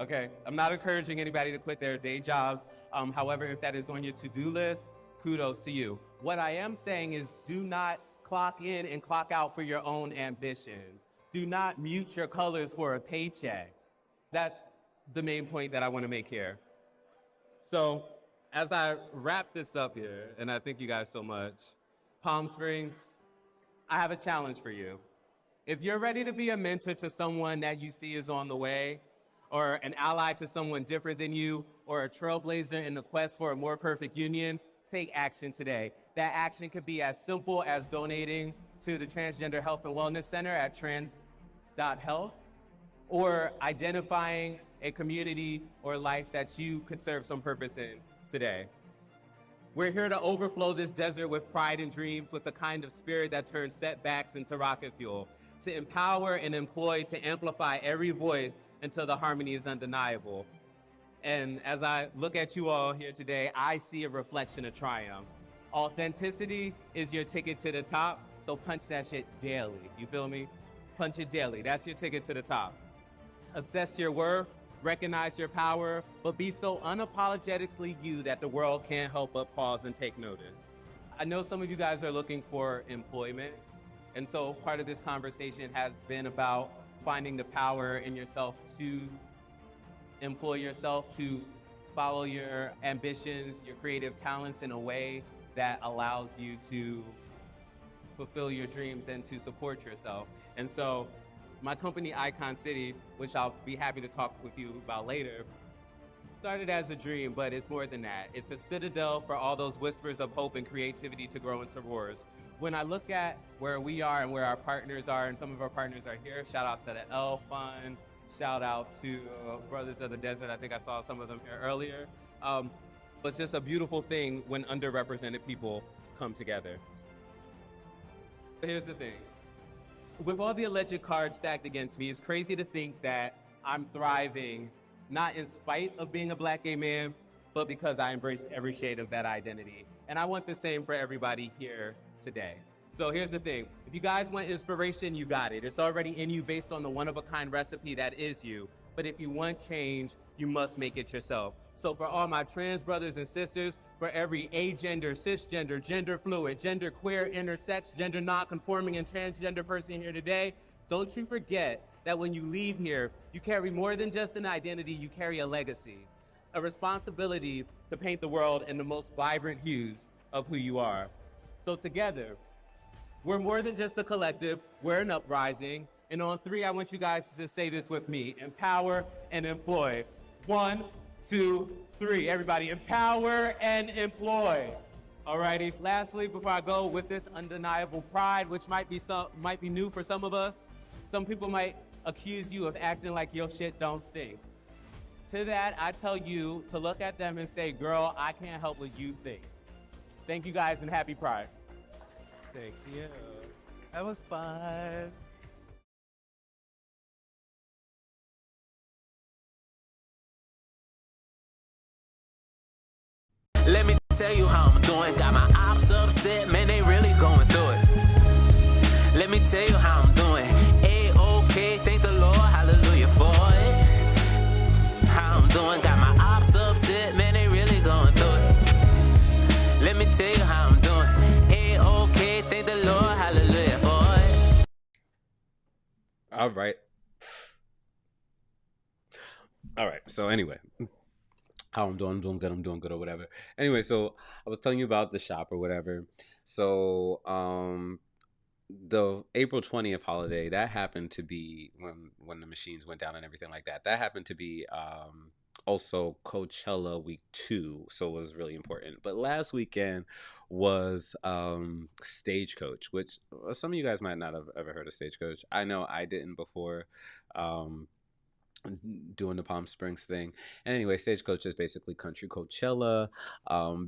Okay, I'm not encouraging anybody to quit their day jobs. However, if that is on your to-do list, kudos to you. What I am saying is do not clock in and clock out for your own ambitions. Do not mute your colors for a paycheck. That's the main point that I want to make here. So as I wrap this up here, and I thank you guys so much, Palm Springs, I have a challenge for you. If you're ready to be a mentor to someone that you see is on the way, or an ally to someone different than you, or a trailblazer in the quest for a more perfect union, take action today. That action could be as simple as donating to the Transgender Health and Wellness Center at trans.health, or identifying a community or life that you could serve some purpose in today. We're here to overflow this desert with pride and dreams, with the kind of spirit that turns setbacks into rocket fuel, to empower and employ, to amplify every voice until the harmony is undeniable. And as I look at you all here today, I see a reflection of triumph. Authenticity is your ticket to the top, so punch that shit daily. You feel me? Punch it daily. That's your ticket to the top. Assess your worth, recognize your power, but be so unapologetically you that the world can't help but pause and take notice. I know some of you guys are looking for employment, and so part of this conversation has been about finding the power in yourself to employ yourself, to follow your ambitions, your creative talents in a way that allows you to fulfill your dreams and to support yourself. And so my company, Icon City, which I'll be happy to talk with you about later, started as a dream, but it's more than that. It's a citadel for all those whispers of hope and creativity to grow into roars. When I look at where we are and where our partners are, and some of our partners are here, shout out to the L Fund, shout out to Brothers of the Desert. I think I saw some of them here earlier. But it's just a beautiful thing when underrepresented people come together. But here's the thing. With all the alleged cards stacked against me, it's crazy to think that I'm thriving, not in spite of being a Black gay man, but because I embrace every shade of that identity. And I want the same for everybody here today. So here's the thing. If you guys want inspiration, you got it. It's already in you based on the one-of-a-kind recipe that is you. But if you want change, you must make it yourself. So for all my trans brothers and sisters, for every agender, cisgender, gender fluid, gender queer, intersex, gender non-conforming, and transgender person here today, don't you forget that when you leave here, you carry more than just an identity, you carry a legacy, a responsibility to paint the world in the most vibrant hues of who you are. So together, we're more than just a collective, we're an uprising. And on 3, I want you guys to say this with me: empower and employ. 1, 2, 3. Everybody, empower and employ. Alrighty. Lastly, before I go, with this undeniable pride, which might be new for some of us, some people might accuse you of acting like your shit don't stink. To that, I tell you to look at them and say, girl, I can't help what you think. Thank you guys, and happy Pride. Thank you. That was fun. Let me tell you how I'm doing. Got my ops upset, man, they really going through it. Let me tell you how I'm doing. A-OK, thank the Lord, hallelujah for it. How I'm doing, got my ops upset, man, they really going through it. Let me tell you how I'm doing. A-OK, thank the Lord, hallelujah for it. All right. So anyway, how I'm doing good or whatever. Anyway, so I was telling you about the shop or whatever. So the April 20th holiday, that happened to be when the machines went down and everything like that. That happened to be also Coachella week 2, so it was really important. But last weekend was Stagecoach, which some of you guys might not have ever heard of Stagecoach. I know I didn't before doing the Palm Springs thing. And anyway, Stagecoach is basically country Coachella.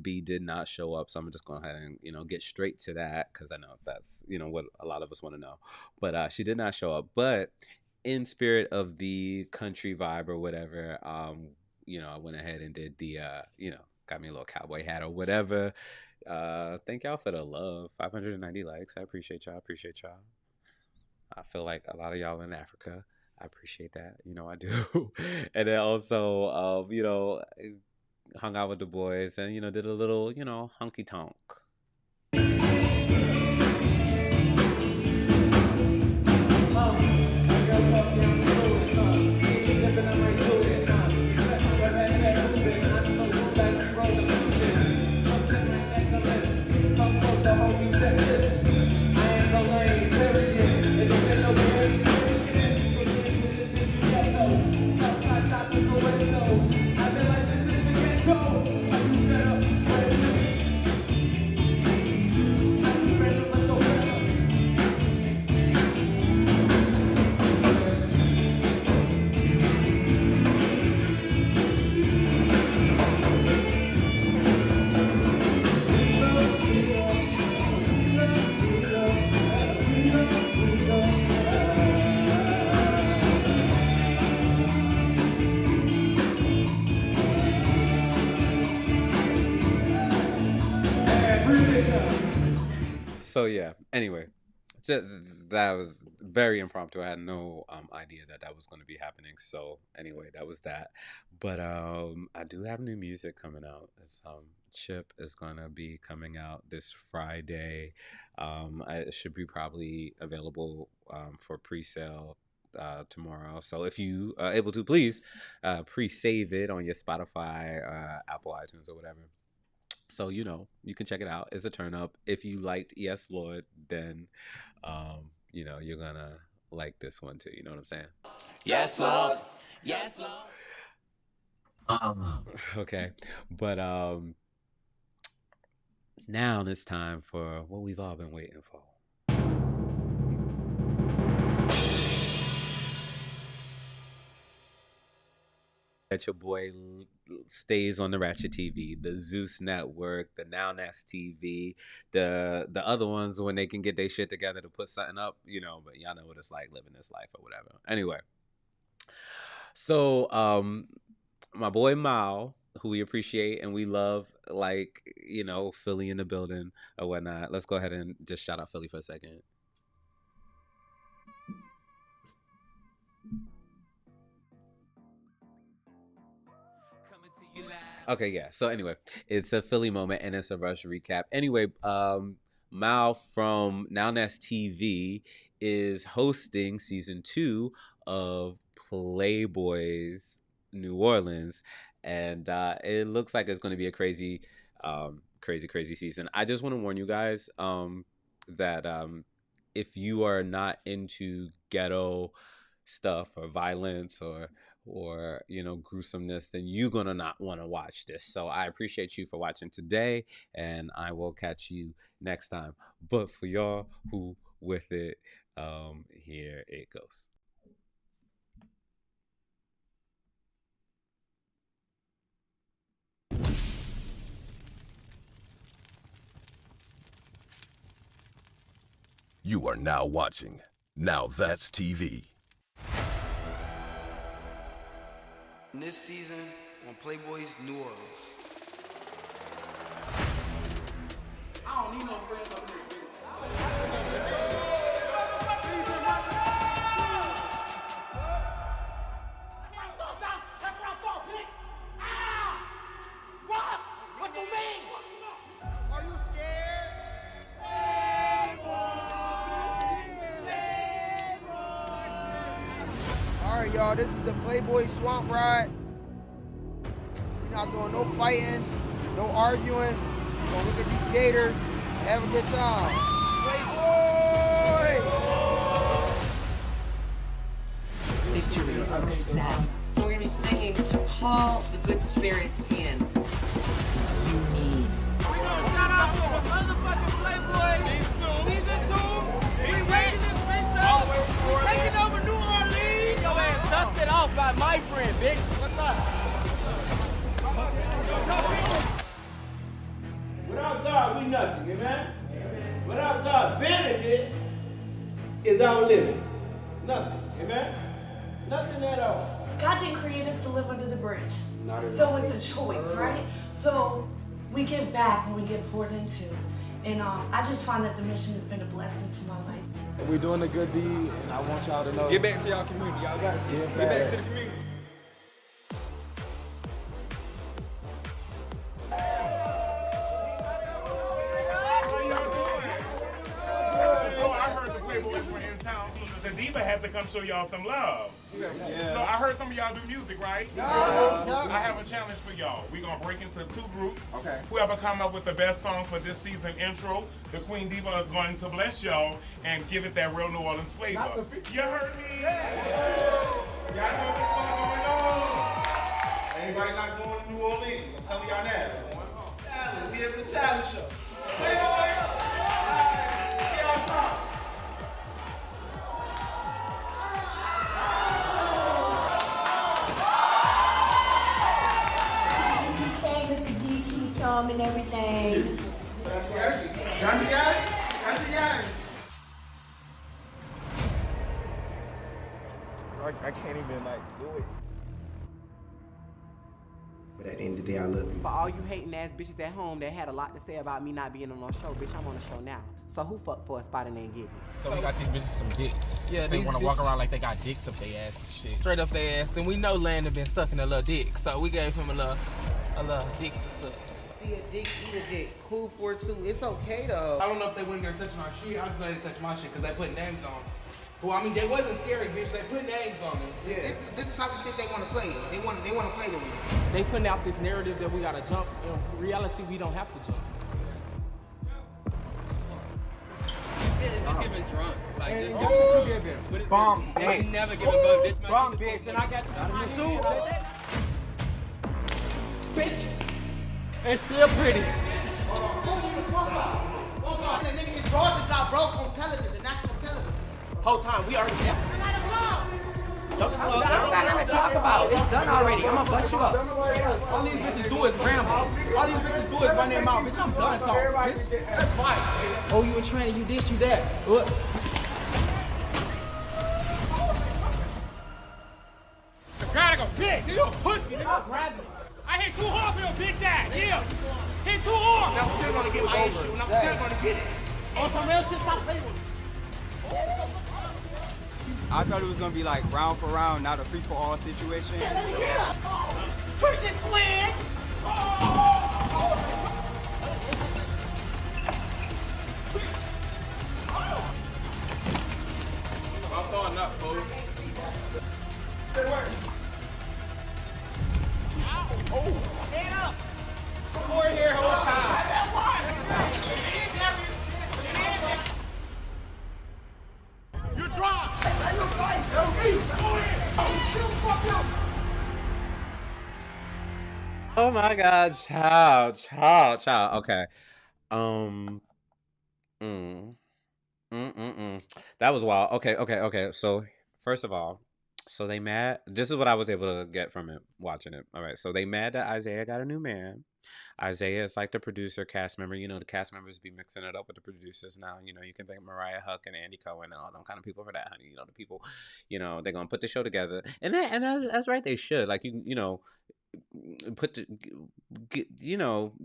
B did not show up, so I'm just going ahead and get straight to that, because I know that's what a lot of us want to know. But she did not show up. But in spirit of the country vibe or whatever, I went ahead and did the got me a little cowboy hat or whatever. Thank y'all for the love. 590 likes. I appreciate y'all. I feel like a lot of y'all in Africa. I appreciate that. I do. And then also, hung out with the boys and, did a little, hunky tonk. So yeah. Anyway, just, that was very impromptu. I had no idea that that was going to be happening. So anyway, that was that. But I do have new music coming out. It's Chip is going to be coming out this Friday. It should be probably available for pre-sale tomorrow. So if you are able to, please pre-save it on your Spotify, Apple iTunes, or whatever. So you know you can check it out. It's a turn up. If you liked Yes Lord, then you know you're gonna like this one too. You know what I'm saying? Yes, Lord. Yes, Lord. Okay, but now it's time for what we've all been waiting for. That your boy stays on the Ratchet TV, the Zeus Network, the Now Nest TV, the other ones when they can get their shit together to put something up, you know. But y'all know what it's like living this life or whatever. Anyway, so my boy Mao, who we appreciate and we love, like, you know, Philly in the building or whatnot. Let's go ahead and just shout out Philly for a second. Okay, yeah. So anyway, it's a Philly moment and it's a Rush recap. Anyway, Mao from Now Nest TV is hosting season 2 of Playboy's New Orleans, and it looks like it's going to be a crazy season. I just want to warn you guys that if you are not into ghetto stuff or violence or you know, gruesomeness, then you're gonna not want to watch this. So I appreciate you for watching today, and I will catch you next time. But for y'all who with it, here it goes. You are now watching Now That's TV. This season on Playboy's New Orleans. I don't need no friends up here. That's what I thought, bitch. Ah! What? What you mean? Are you scared? All right, y'all, this is the Playboy Swamp Ride. We're not doing no fighting, no arguing. We're gonna look at these gators and have a good time. Playboy! Victory, success. So we're gonna be singing to call the good spirits in. You need. We're gonna shout out to the motherfucking Playboy. Season 2. We raising this bitch up. We're taking over New Orleans. Your ass dusted off by my friend, bitch. What's up? Without God, we nothing, amen? Without God, vanity is our living. Nothing, amen? Nothing at all. God didn't create us to live under the bridge. So it's a choice, right? So we give back when we get poured into. And I just find that the mission has been a blessing to my life. We're doing a good deed, and I want y'all to know. Get back to y'all community. Y'all got to get back to the community. The diva had to come show y'all some love. So I heard some of y'all do music, right? Yeah. I have a challenge for y'all. We're gonna break into 2 groups. Okay. Whoever come up with the best song for this season intro, the Queen Diva is going to bless y'all and give it that real New Orleans flavor. You heard me? Y'all know what's going on. Anybody not going to New Orleans? I'm telling y'all now. We have the challenge show. Playboy! Get our song. And everything. That's it, guys. I can't even do it. But at the end of the day, I love you. For all you hating ass bitches at home that had a lot to say about me not being on no show, bitch, I'm on a show now. So who fucked for a spot and ain't get it? So we got these bitches some dicks. Yeah, they these want to walk bitches- around like they got dicks up their ass and shit. Straight up their ass. Then we know Landon been stuck in a little dick, so we gave him a little dick to suck. See a dick, eat a dick. Cool for it too. It's okay though. I don't know if they went in there touching our shit. I just know they touch my shit because they put names on. Well, I mean, they wasn't scary, bitch. They put names on them. Yeah, this is the type of shit they want to play. They want to play with me. They putting out this narrative that we gotta jump. In reality, we don't have to jump. It's just giving drunk. Like, just What you giving? What is Bomb it? bitch. I'm never giving bum bitch. Bomb bitch. And I got the suit. Bitch. And still pretty. The nigga, his drawers just got broke on television, national television. Whole time, we already there. I don't got nothing to talk about. It's done already. I'm gonna bust you up. All these bitches do is ramble. All these bitches do is run their mouth. Bitch, I'm done talking, bitch. That's fine. Oh, you a tranny, you this, you that. What? The crowd go, bitch, you a pussy, nigga. I hit too hard for your bitch ass, yeah. Hit too hard. I'm still gonna get my issue, and I'm still gonna get it. On some real shit, stop playing with me. I thought it was gonna be like round for round, not a free-for-all situation. Push it, twin. I'm throwing up, fool. Stand up. Come here, whole time. You drop. Oh my God, child. Okay. That was wild. Okay. So first of all, so they mad. This is what I was able to get from it watching it. All right. So they mad that Isaiah got a new man. Isaiah is like the producer, cast member. You know, the cast members be mixing it up with the producers now. You know, you can thank Mariah Huck and Andy Cohen and all them kind of people for that, honey. You know, the people, you know, they're gonna put the show together, and that's right. They should, like, you know,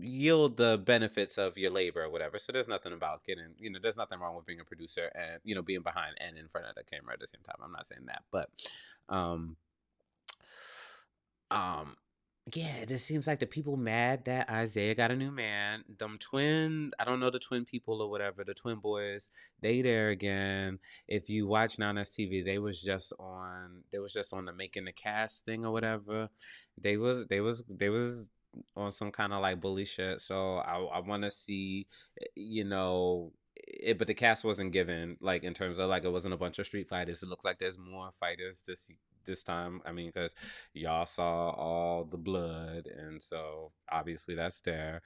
yield the benefits of your labor or whatever. So there's nothing about getting, you know, there's nothing wrong with being a producer and, you know, being behind and in front of the camera at the same time. I'm not saying that, but yeah, it just seems like the people mad that Isaiah got a new man. Them twin, I don't know the twin people or whatever, the twin boys, they there again. If you watch Now That's TV, they was just on the Making the Cast thing or whatever. They was on some kind of like bully shit. So I want to see, you know, it, but the cast wasn't given, like, in terms of, like, it wasn't a bunch of street fighters. It looks like there's more fighters this time. I mean, because y'all saw all the blood, and so obviously that's there.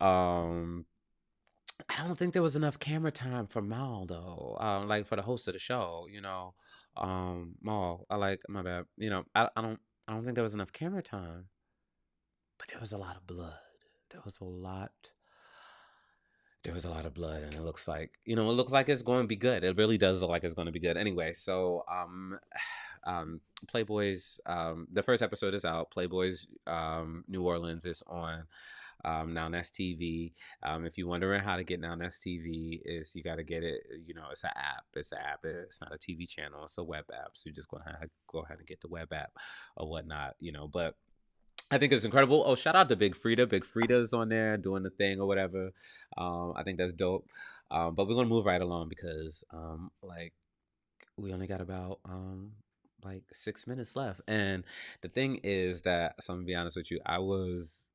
I don't think there was enough camera time for Mal though. Like, for the host of the show, you know. Mal, my bad. You know, I don't think there was enough camera time. But there was a lot of blood. There was a lot of blood, and it looks like it's going to be good. It really does look like it's going to be good. Anyway, so Playboy's the first episode is out. Playboy's New Orleans is on Now That's TV. If you're wondering how to get Now That's TV, is you got to get it. You know, it's an app. It's not a TV channel. It's a web app. So you just go ahead and get the web app or whatnot. You know, but I think it's incredible. Oh, shout out to Big Frida. Big Frida's on there doing the thing or whatever. I think that's dope. But we're gonna move right along because like, we only got about like 6 minutes left. And the thing is that, so I'm gonna be honest with you, I was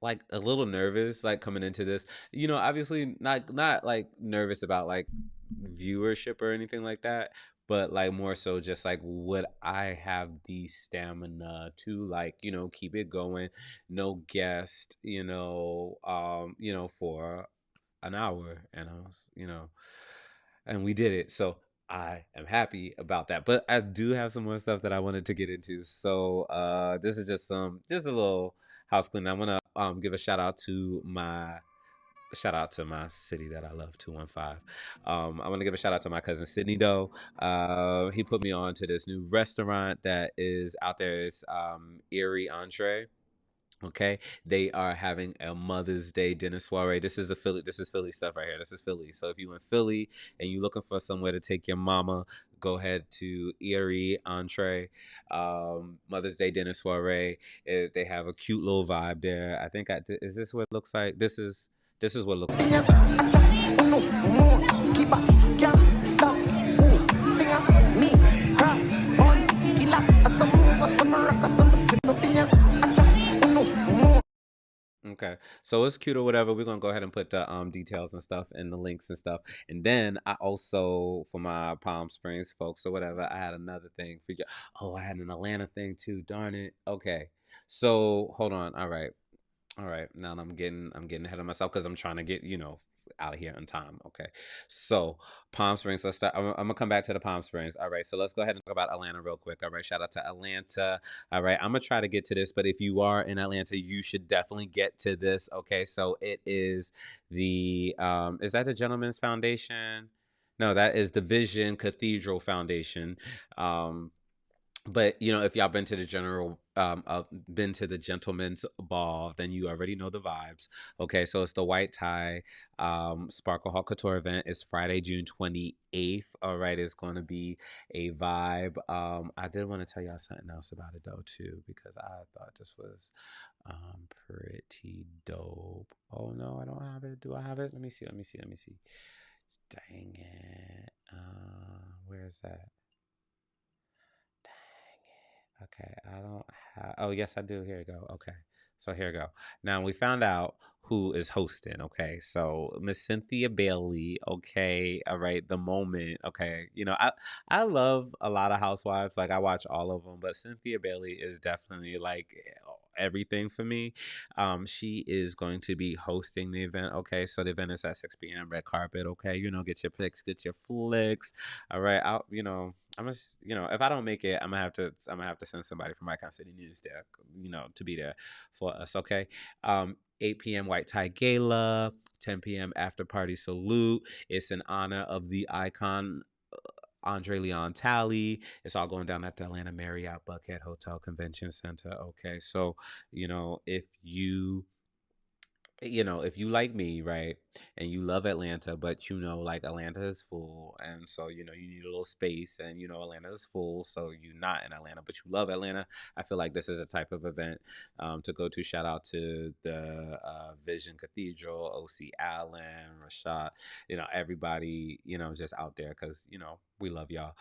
like a little nervous, like, coming into this. You know, obviously not like nervous about like viewership or anything like that, but like more so just like, would I have the stamina to, like, you know, keep it going, no guest, you know, for an hour. And I was, you know, and we did it. So I am happy about that. But I do have some more stuff that I wanted to get into. So this is just a little house cleaning. I want to give a shout out to my city that I love, 215. I want to give a shout out to my cousin Sydney though. He put me on to this new restaurant that is out there. It's Erie Entree. Okay, they are having a Mother's Day dinner soiree. This is Philly stuff right here. This is Philly. So if you in Philly and you looking for somewhere to take your mama, go ahead to Erie Entree, Mother's Day dinner soiree. They have a cute little vibe there. I think is this what it looks like? This is what it looks like inside. Okay, so it's cute or whatever. We're gonna go ahead and put the details and stuff and the links and stuff. And then I also, for my Palm Springs folks or whatever, I had another thing for you. Oh, I had an Atlanta thing too. Darn it. Okay, so hold on. All right. Now I'm getting ahead of myself because I'm trying to get out of here on time. Okay, so Palm Springs. Let's start. I'm gonna come back to the Palm Springs. All right, so let's go ahead and talk about Atlanta real quick. All right, shout out to Atlanta. All right, I'm gonna try to get to this, but if you are in Atlanta, you should definitely get to this. Okay, so it is the is that the Gentleman's Foundation? No, that is the Vision Cathedral Foundation. But if y'all been to the Gentleman's Ball, then you already know the vibes. Okay, so it's the white tie Sparkle Haute Couture event. It's Friday, June 28th. All right, it's going to be a vibe. I did want to tell y'all something else about it though too, because I thought this was pretty dope. Oh no, I don't have it. Do I have it? Let me see. Dang it. Where is that? Okay, I don't have. Oh, yes, I do. Here we go. Okay, so here we go. Now we found out who is hosting. Okay, so Miss Cynthia Bailey. Okay, all right. The Moment. Okay, I love a lot of housewives. Like I watch all of them, but Cynthia Bailey is definitely like everything for me. She is going to be hosting the event. Okay, so the event is at 6 p.m. red carpet. Okay, get your pics, get your flicks. All right, I'm just, if I don't make it, I'm gonna have to send somebody from Icon City News there, to be there for us. Okay. 8 p.m. White Tie Gala, 10 p.m. After Party Salute. It's in honor of the icon Andre Leon Talley. It's all going down at the Atlanta Marriott Buckhead Hotel Convention Center. Okay, so if you like me, right, and you love Atlanta, but like Atlanta is full, and so you need a little space, and Atlanta is full, so you're not in Atlanta, but you love Atlanta. I feel like this is a type of event to go to. Shout out to the Vision Cathedral, OC Allen, Rashad, everybody, just out there, because we love y'all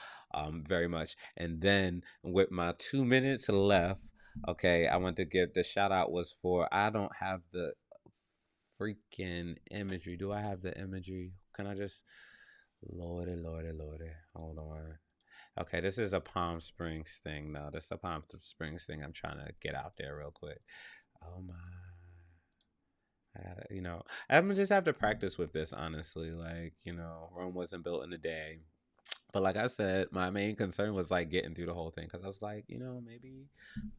very much. And then with my 2 minutes left, okay, I want to give the shout out was for, I don't have the freaking imagery. Do I have the imagery? Can I just Lordy. Hold on. Okay, this is a Palm Springs thing. No, this is a Palm Springs thing. I'm trying to get out there real quick. Oh my. I'm gonna just have to practice with this, honestly. Like, Rome wasn't built in a day. But like I said, my main concern was like getting through the whole thing, because I was like, maybe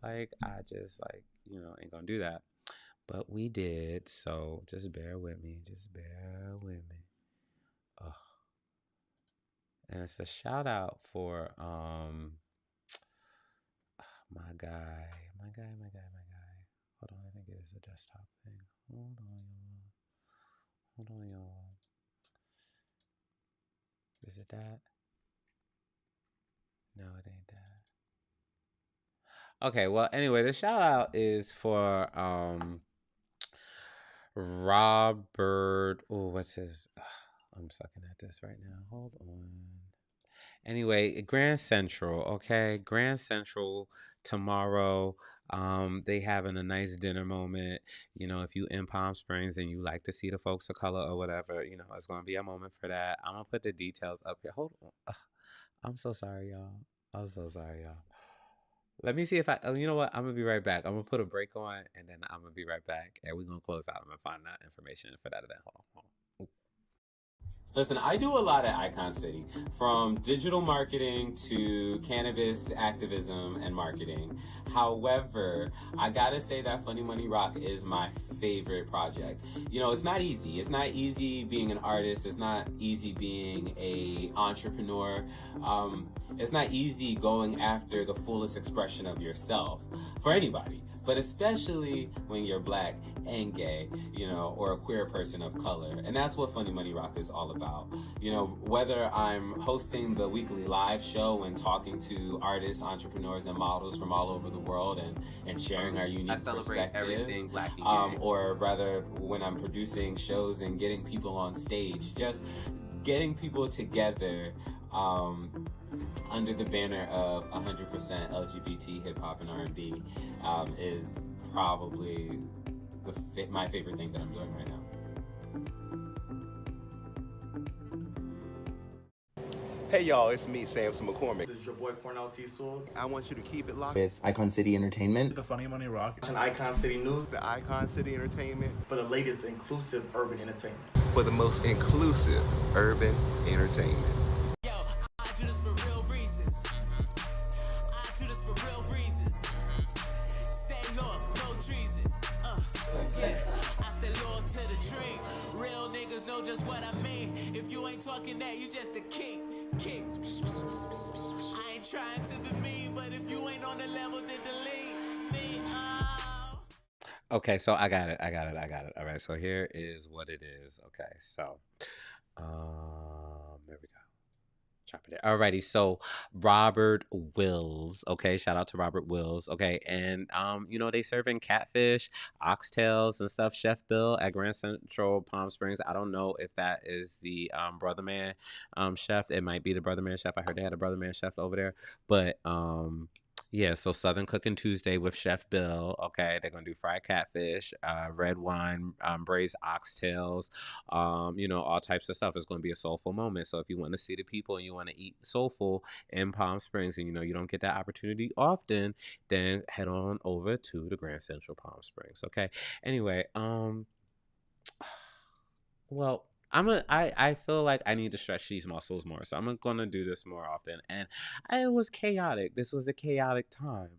like I just like, ain't gonna do that. But we did, so just bear with me. Ugh. And it's a shout out for my guy. Hold on, I think it is a desktop thing. Hold on, y'all. Is it that? No, it ain't that. Okay, well, anyway, the shout out is for Robert. Oh, what's his? I'm sucking at this right now. Hold on. Anyway, Grand Central. Okay, Grand Central tomorrow. They having a nice dinner moment. If you in Palm Springs and you like to see the folks of color or whatever, it's gonna be a moment for that. I'm gonna put the details up here. Hold on. I'm so sorry, y'all. Let me see if you know what? I'm gonna be right back. I'm gonna put a break on, and then I'm gonna be right back, and we're gonna close out. I'm gonna find that information for that event. Hold on. Listen, I do a lot at Icon City, from digital marketing to cannabis activism and marketing. However, I gotta say that Funny Money Rock is my favorite project. You know, it's not easy. It's not easy being an artist. It's not easy being a entrepreneur. It's not easy going after the fullest expression of yourself for anybody. But especially when you're black and gay, you know, or a queer person of color. And that's what Funny Money Rock is all about. You know, whether I'm hosting the weekly live show and talking to artists, entrepreneurs, and models from all over the world and sharing our unique perspectives, everything black and gay. or rather when I'm producing shows and getting people on stage, just getting people together under the banner of 100% LGBT hip hop and R&B is probably my favorite thing that I'm doing right now. Hey y'all, it's me, Samson McCormick. This is your boy Cornell C. Sewell. I want you to keep it locked with Icon City Entertainment. The Funny Money Rock. And Icon City News. The Icon City Entertainment. For the latest inclusive urban entertainment. For the most inclusive urban entertainment. Yo, I do this for real reasons. I do this for real reasons. Stay low, no treason. Yeah, I stay loyal to the dream. Real niggas know just what I mean. If you ain't talking that, you just a king. I ain't trying to be mean, but if you ain't on the level, then delete me. Okay, so I got it. All right, so here is what it is. Okay, so there we go. Chop it there. Alrighty, so Robert Wills. Okay, shout out to Robert Wills. Okay, and you know, they serving catfish, oxtails and stuff. Chef Bill at Grand Central Palm Springs. I don't know if that is the Brother Man chef. It might be the Brother Man chef. I heard they had a Brother Man chef over there, but yeah, so Southern Cooking Tuesday with Chef Bill. Okay, they're gonna do fried catfish, red wine, braised oxtails, you know, all types of stuff. It's gonna be a soulful moment. So if you want to see the people and you want to eat soulful in Palm Springs, and you know you don't get that opportunity often, then head on over to the Grand Central Palm Springs. Okay. Anyway, well, I feel like I need to stretch these muscles more, so I'm gonna do this more often. And it was chaotic. This was a chaotic time,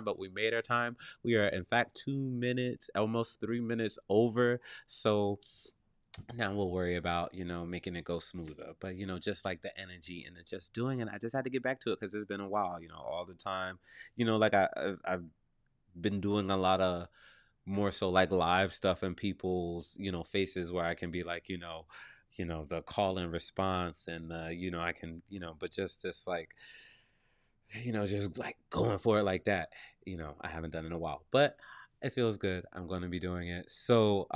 but we made our time. We are in fact 2 minutes, almost 3 minutes over. So now we'll worry about, you know, making it go smoother. But you know, just like the energy and just doing it, I just had to get back to it because it's been a while. You know, all the time. You know, like I've been doing a lot of more so like live stuff in people's, you know, faces where I can be like, you know, the call and response and, you know, I can, you know, but just this like, you know, just like going for it like that, you know, I haven't done in a while, but it feels good. I'm going to be doing it. So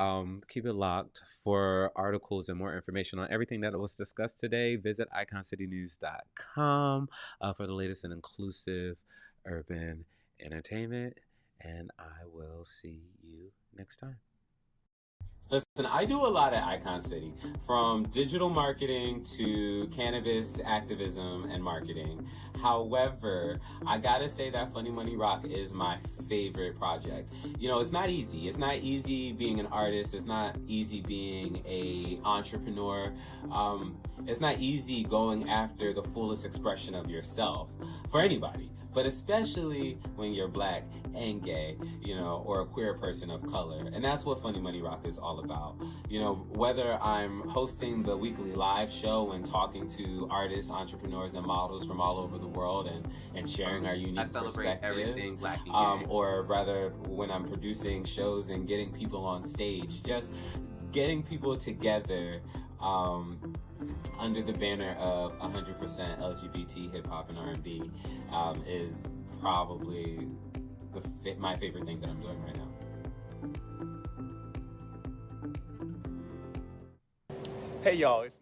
keep it locked for articles and more information on everything that was discussed today. Visit iconcitynews.com for the latest in inclusive urban entertainment. And I will see you next time. Listen, I do a lot at Icon City, from digital marketing to cannabis activism and marketing. However, I gotta say that Funny Money Rock is my favorite project. You know, it's not easy. It's not easy being an artist. It's not easy being a entrepreneur. It's not easy going after the fullest expression of yourself for anybody. But especially when you're black and gay, you know, or a queer person of color. And that's what Funny Money Rock is all about. You know, whether I'm hosting the weekly live show and talking to artists, entrepreneurs, and models from all over the world and sharing our unique perspectives, everything black and gay. Or rather when I'm producing shows and getting people on stage, just getting people together under the banner of 100% LGBT hip hop and R&B is probably my favorite thing that I'm doing right now. Hey y'all, it's